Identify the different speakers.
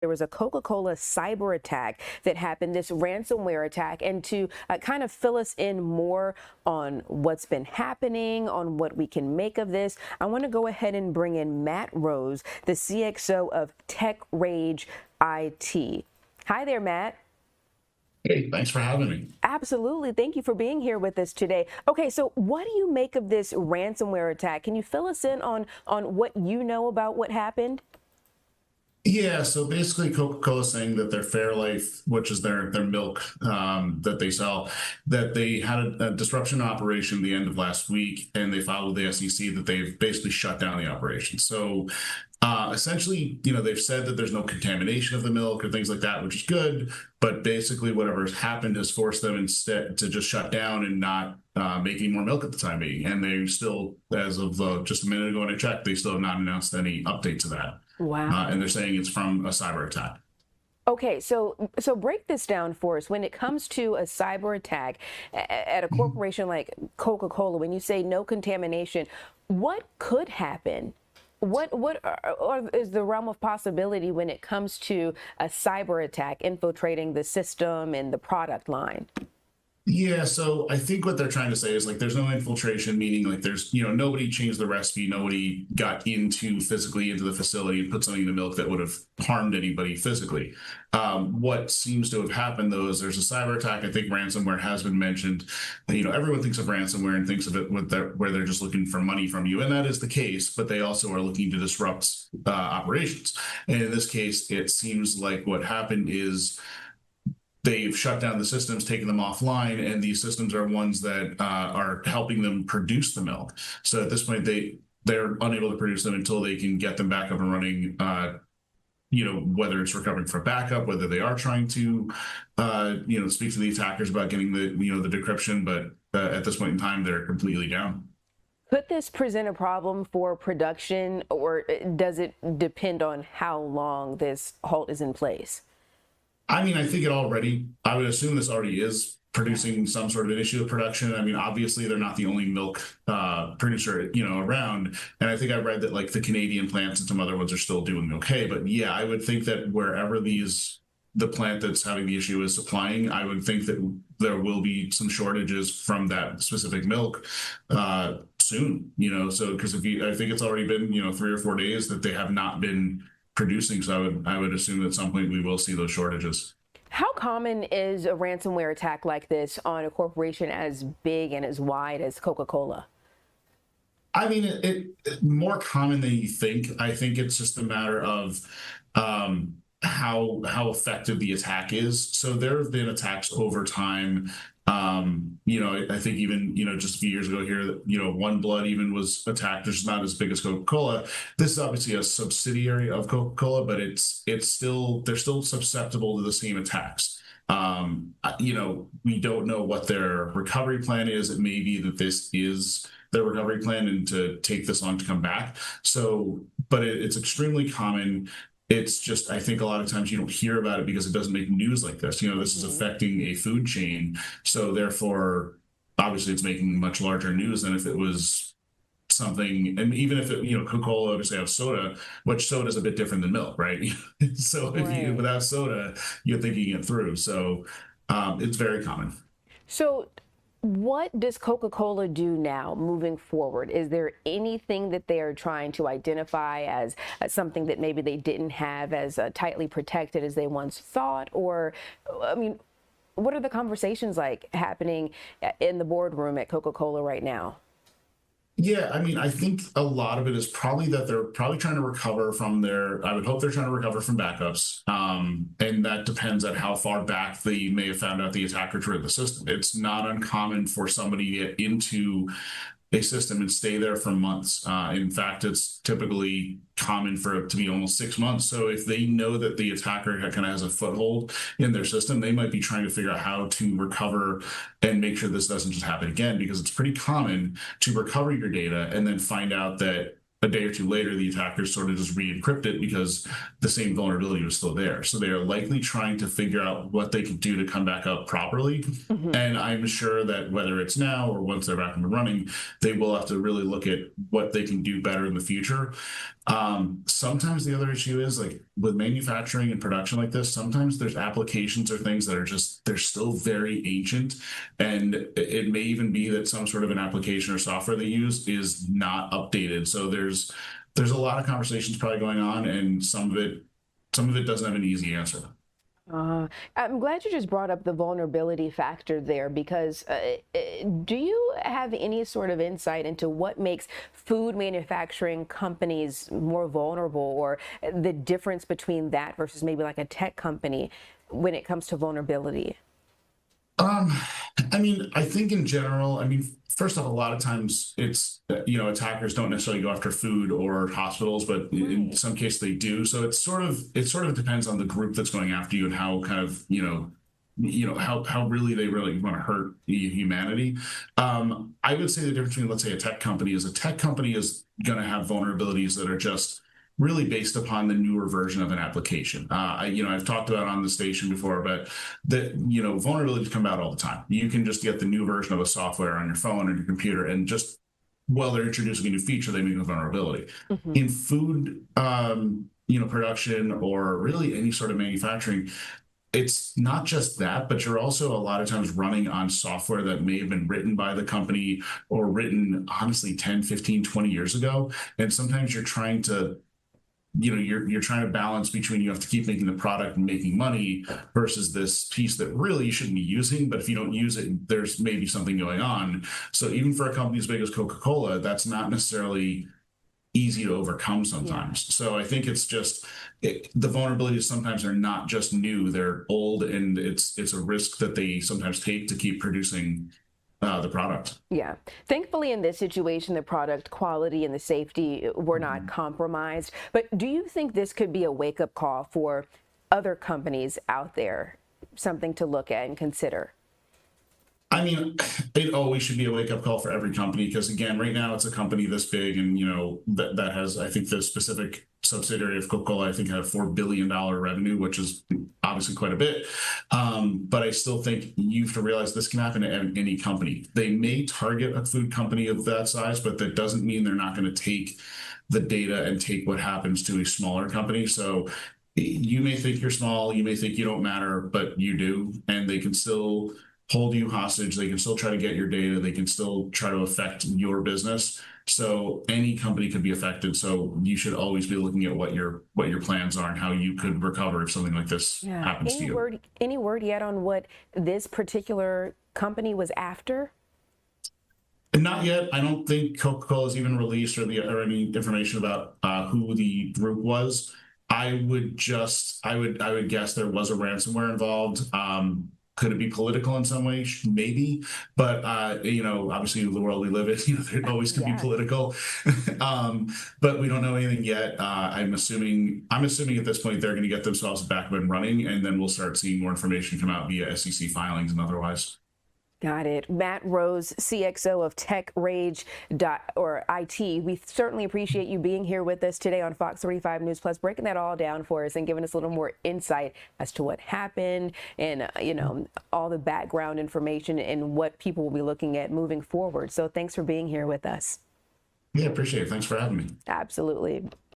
Speaker 1: There was a Coca-Cola cyber attack that happened, this ransomware attack, and to kind of fill us in more on what's been happening, on what we can make of this, I want to go ahead and bring in Matt Rose, the CXO of Tech Rage IT. Hi there, Matt.
Speaker 2: Hey, thanks for having me.
Speaker 1: Absolutely. Thank you for being here with us today. Okay, so what do you make of this ransomware attack? Can you fill us in on what you know about what happened?
Speaker 2: Yeah, so basically Coca-Cola saying that their Fairlife, which is their milk that they sell, that they had a disruption operation the end of last week, and they filed with the SEC that they've basically shut down the operation. So essentially, they've said that there's no contamination of the milk or things like that, which is good. But basically, whatever's happened has forced them instead to just shut down and not make any more milk at the time being. And they still, as of just a minute ago when I checked, they still have not announced any update to that.
Speaker 1: Wow.
Speaker 2: And they're saying it's from a cyber attack.
Speaker 1: Okay, so break this down for us. When it comes to a cyber attack at a corporation like Coca-Cola, when you say no contamination, what could happen? What is the realm of possibility when it comes to a cyber attack infiltrating the system and the product line?
Speaker 2: Yeah, so I think what they're trying to say is like there's no infiltration, meaning like there's, nobody changed the recipe, nobody got physically into the facility and put something in the milk that would have harmed anybody physically. What seems to have happened though is there's a cyber attack. I think ransomware has been mentioned. Everyone thinks of ransomware and thinks of it where they're just looking for money from you, and that is the case. But they also are looking to disrupt operations. And in this case, it seems like what happened is they've shut down the systems, taken them offline, and these systems are ones that are helping them produce the milk. So at this point, they're unable to produce them until they can get them back up and running. Whether it's recovering from backup, whether they are trying to, speak to the attackers about getting the decryption, but at this point in time, they're completely down.
Speaker 1: Could this present a problem for production, or does it depend on how long this halt is in place?
Speaker 2: I mean, I would assume this already is producing some sort of an issue of production. I mean, obviously they're not the only milk producer, around. And I think I read that like the Canadian plants and some other ones are still doing okay. But yeah, I would think that wherever the plant that's having the issue is supplying, I would think that there will be some shortages from that specific milk soon, so because I think it's already been, 3 or 4 days that they have not been producing. So I would assume at some point we will see those shortages.
Speaker 1: How common is a ransomware attack like this on a corporation as big and as wide as Coca-Cola?
Speaker 2: I mean, it more common than you think. I think it's just a matter of how effective the attack is. So there have been attacks over time. I think even, just a few years ago here, One Blood even was attacked. It's not as big as Coca-Cola. This is obviously a subsidiary of Coca-Cola, but they're still susceptible to the same attacks. We don't know what their recovery plan is. It may be that this is their recovery plan and to take this long to come back. So, but it's extremely common. It's just, I think a lot of times you don't hear about it because it doesn't make news like this. This is affecting a food chain. So therefore, obviously it's making much larger news than if it was something, and even if Coca-Cola obviously has soda, which soda is a bit different than milk, right? So if you,
Speaker 1: Right.
Speaker 2: without soda, you're thinking it through. So it's very common.
Speaker 1: So what does Coca-Cola do now moving forward? Is there anything that they are trying to identify as something that maybe they didn't have as tightly protected as they once thought? Or, I mean, what are the conversations like happening in the boardroom at Coca-Cola right now?
Speaker 2: Yeah, I mean, I think a lot of it is probably that they're probably trying to recover from I would hope they're trying to recover from backups. And that depends on how far back they may have found out the attacker through the system. It's not uncommon for somebody to get into a system and stay there for months. In fact, it's typically common for it to be almost 6 months. So if they know that the attacker kind of has a foothold in their system, they might be trying to figure out how to recover and make sure this doesn't just happen again, because it's pretty common to recover your data and then find out that a day or two later, the attackers sort of just re-encrypt it because the same vulnerability was still there. So they are likely trying to figure out what they can do to come back up properly. And I'm sure that whether it's now or once they're back in the running, they will have to really look at what they can do better in the future. Sometimes the other issue is like with manufacturing and production like this, sometimes there's applications or things that are just, they're still very ancient. And it may even be that some sort of an application or software they use is not updated. So there's a lot of conversations probably going on, and some of it doesn't have an easy answer.
Speaker 1: I'm glad you just brought up the vulnerability factor there, because do you have any sort of insight into what makes food manufacturing companies more vulnerable, or the difference between that versus maybe like a tech company when it comes to vulnerability?
Speaker 2: Um, I mean, I think in general, I mean, first off, a lot of times it's, attackers don't necessarily go after food or hospitals, but in
Speaker 1: Right.
Speaker 2: some case they do. So it sort of depends on the group that's going after you and how kind of, how really they really want to hurt humanity. I would say the difference between, let's say, a tech company is going to have vulnerabilities that are just really based upon the newer version of an application. I've talked about on the station before, but vulnerabilities come out all the time. You can just get the new version of a software on your phone or your computer, and just while they're introducing a new feature, they make a vulnerability.
Speaker 1: Hmm.
Speaker 2: In food, production, or really any sort of manufacturing, it's not just that, but you're also a lot of times running on software that may have been written by the company or written honestly 10, 15, 20 years ago. And sometimes you're trying to you're trying to balance between, you have to keep making the product and making money versus this piece that really you shouldn't be using, but if you don't use it, there's maybe something going on. So even for a company as big as Coca-Cola, that's not necessarily easy to overcome
Speaker 1: Yeah.
Speaker 2: sometimes. So I think it's just the vulnerabilities sometimes are not just new, they're old, and it's a risk that they sometimes take to keep producing the product.
Speaker 1: Yeah. Thankfully, in this situation, the product quality and the safety were not
Speaker 2: Mhm.
Speaker 1: compromised. But do you think this could be a wake-up call for other companies out there? Something to look at and consider.
Speaker 2: I mean, it always should be a wake up call for every company, because again, right now it's a company this big, and that has, I think, the specific subsidiary of Coca-Cola, I think, had $4 billion revenue, which is obviously quite a bit. But I still think you have to realize this can happen to any company. They may target a food company of that size, but that doesn't mean they're not going to take the data and take what happens to a smaller company. So you may think you're small, you may think you don't matter, but you do, and they can still hold you hostage. They can still try to get your data. They can still try to affect your business. So any company could be affected. So you should always be looking at what your plans are and how you could recover if something like this
Speaker 1: Yeah.
Speaker 2: happens to you.
Speaker 1: Any word yet on what this particular company was after?
Speaker 2: And not yet. I don't think Coca-Cola has even released or any information about who the group was. I would guess there was a ransomware involved. Could it be political in some way? Maybe, but obviously the world we live in, there always could be
Speaker 1: Yeah.
Speaker 2: political. But we don't know anything yet. I'm assuming at this point they're going to get themselves back up and running, and then we'll start seeing more information come out via SEC filings and otherwise.
Speaker 1: Got it. Matt Rose, CXO of Tech Rage or IT. We certainly appreciate you being here with us today on Fox 35 News Plus, breaking that all down for us and giving us a little more insight as to what happened, and all the background information and what people will be looking at moving forward. So thanks for being here with us.
Speaker 2: Yeah, appreciate it. Thanks for having me.
Speaker 1: Absolutely.